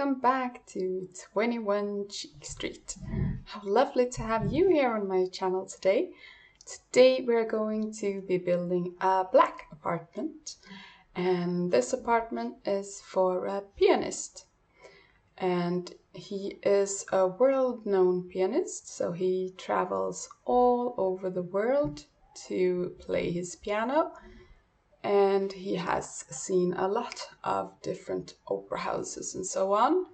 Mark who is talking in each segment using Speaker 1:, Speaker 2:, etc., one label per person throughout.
Speaker 1: welcome back to 21 Cheek Street. How lovely to have you here on my channel today. Today we're going to be building a black apartment, and this apartment is for a pianist. And he is a world-known pianist, so he travels all over the world to play his piano. And he has seen a lot of different opera houses and so on.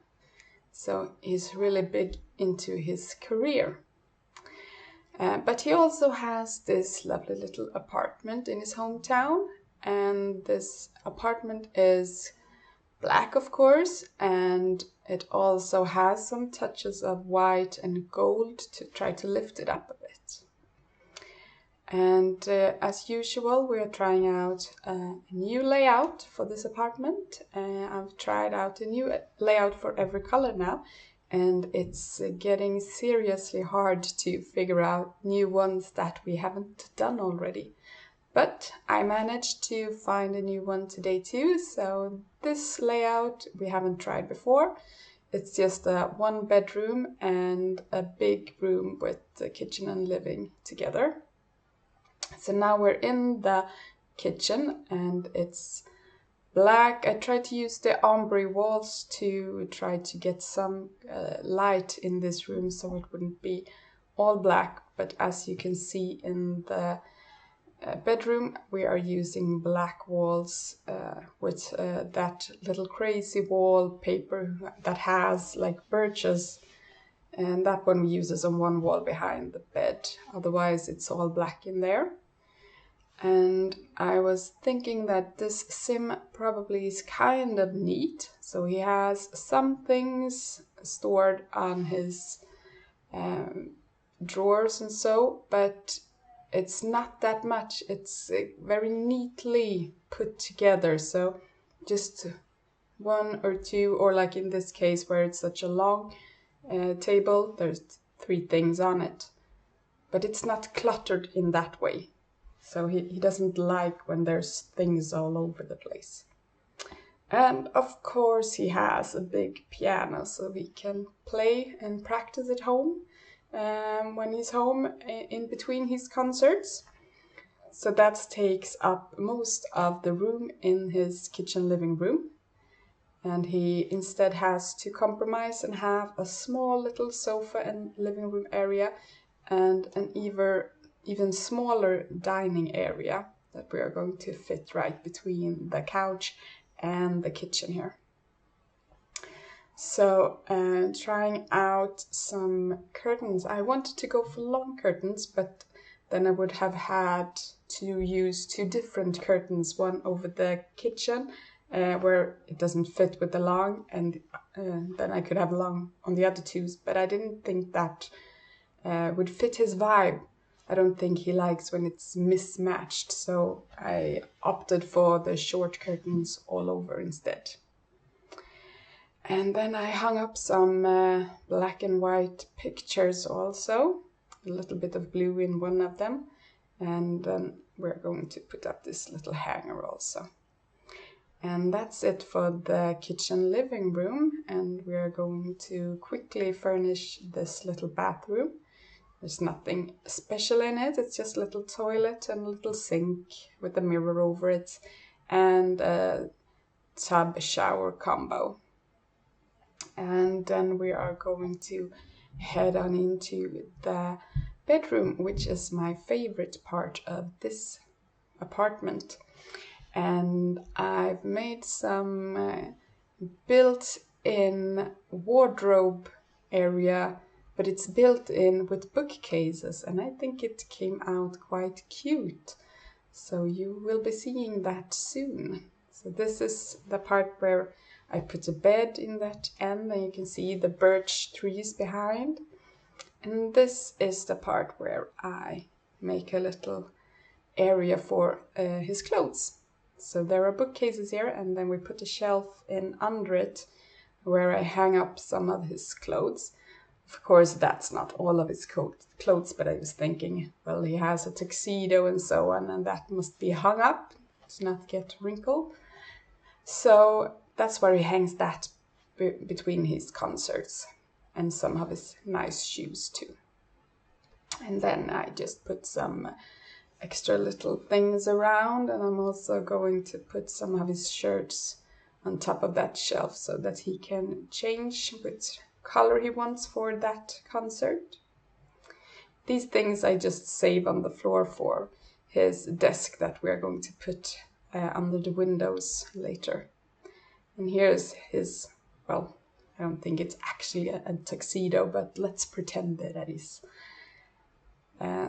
Speaker 1: So he's really big into his career. But he also has this lovely little apartment in his hometown. And this apartment is black, of course, and it also has some touches of white and gold to try to lift it up a bit. And as usual, we are trying out a new layout for this apartment. I've tried out a new layout for every color now, and it's getting seriously hard to figure out new ones that we haven't done already. But I managed to find a new one today too, so this layout we haven't tried before. It's just a one bedroom and a big room with the kitchen and living together. So now we're in the kitchen and it's black. I tried to use the ombre walls to try to get some light in this room so it wouldn't be all black. But as you can see in the bedroom, we are using black walls with that little crazy wallpaper that has like birches. And that one we use as on one wall behind the bed. Otherwise, it's all black in there. And I was thinking that this sim probably is kind of neat. So he has some things stored on his drawers and so, but it's not that much. It's very neatly put together. So just one or two, or like in this case where it's such a long table, there's 3 things on it. But it's not cluttered in that way. So he doesn't like when there's things all over the place. And of course he has a big piano so he can play and practice at home when he's home in between his concerts. So that takes up most of the room in his kitchen living room. And he instead has to compromise and have a small little sofa and living room area and an even smaller dining area that we are going to fit right between the couch and the kitchen here. So trying out some curtains. I wanted to go for long curtains, but then I would have had to use 2 different curtains, one over the kitchen where it doesn't fit with the long, and then I could have long on the other 2, but I didn't think that would fit his vibe. I don't think he likes when it's mismatched, so I opted for the short curtains all over instead. And then I hung up some black and white pictures also, a little bit of blue in one of them, and then we're going to put up this little hanger also. And that's it for the kitchen living room, and we're going to quickly furnish this little bathroom. There's nothing special in it, it's just a little toilet and a little sink with a mirror over it and a tub shower combo. And then we are going to head on into the bedroom, which is my favorite part of this apartment. And I've made some built-in wardrobe area, but it's built in with bookcases, and I think it came out quite cute. So you will be seeing that soon. So this is the part where I put a bed in that end, and you can see the birch trees behind. And this is the part where I make a little area for his clothes. So there are bookcases here, and then we put a shelf in under it where I hang up some of his clothes. Of course, that's not all of his clothes, but I was thinking, well, he has a tuxedo and so on, and that must be hung up to not get wrinkled. So that's where he hangs that between his concerts, and some of his nice shoes too. And then I just put some extra little things around, and I'm also going to put some of his shirts on top of that shelf so that he can change which color he wants for that concert. These things I just save on the floor for his desk that we're going to put under the windows later. And here's his, well, I don't think it's actually a tuxedo, but let's pretend that it is.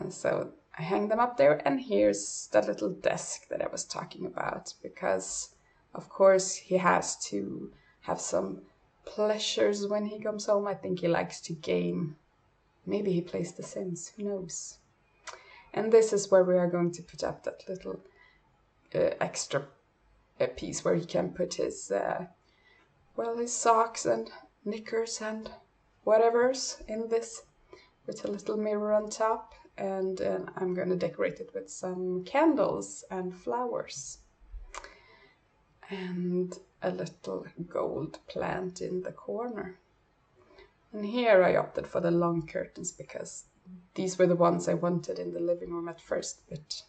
Speaker 1: So I hang them up there, and here's the little desk that I was talking about, because of course he has to have some pleasures when he comes home. I think he likes to game. Maybe he plays The Sims, who knows? And this is where we are going to put up that little extra piece where he can put his, his socks and knickers and whatever's in this, with a little mirror on top. And I'm going to decorate it with some candles and flowers. And a little gold plant in the corner. And here I opted for the long curtains because these were the ones I wanted in the living room at first, but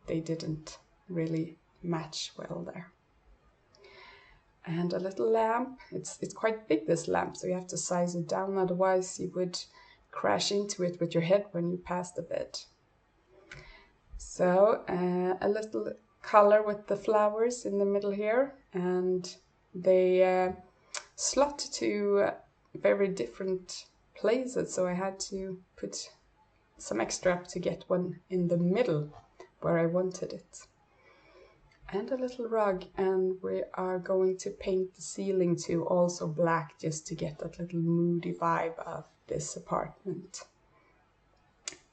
Speaker 1: they didn't really match well there. And a little lamp. It's quite big, this lamp, so you have to size it down, otherwise you would crash into it with your head when you pass the bed. So a little color with the flowers in the middle here, and they slot to very different places, so I had to put some extra up to get one in the middle where I wanted it. And a little rug, and we are going to paint the ceiling too, also black, just to get that little moody vibe of this apartment.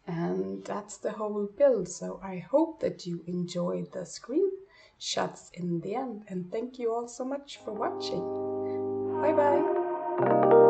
Speaker 1: And that's the whole build, so I hope that you enjoyed the screenshots in the end, and thank you all so much for watching. Bye bye!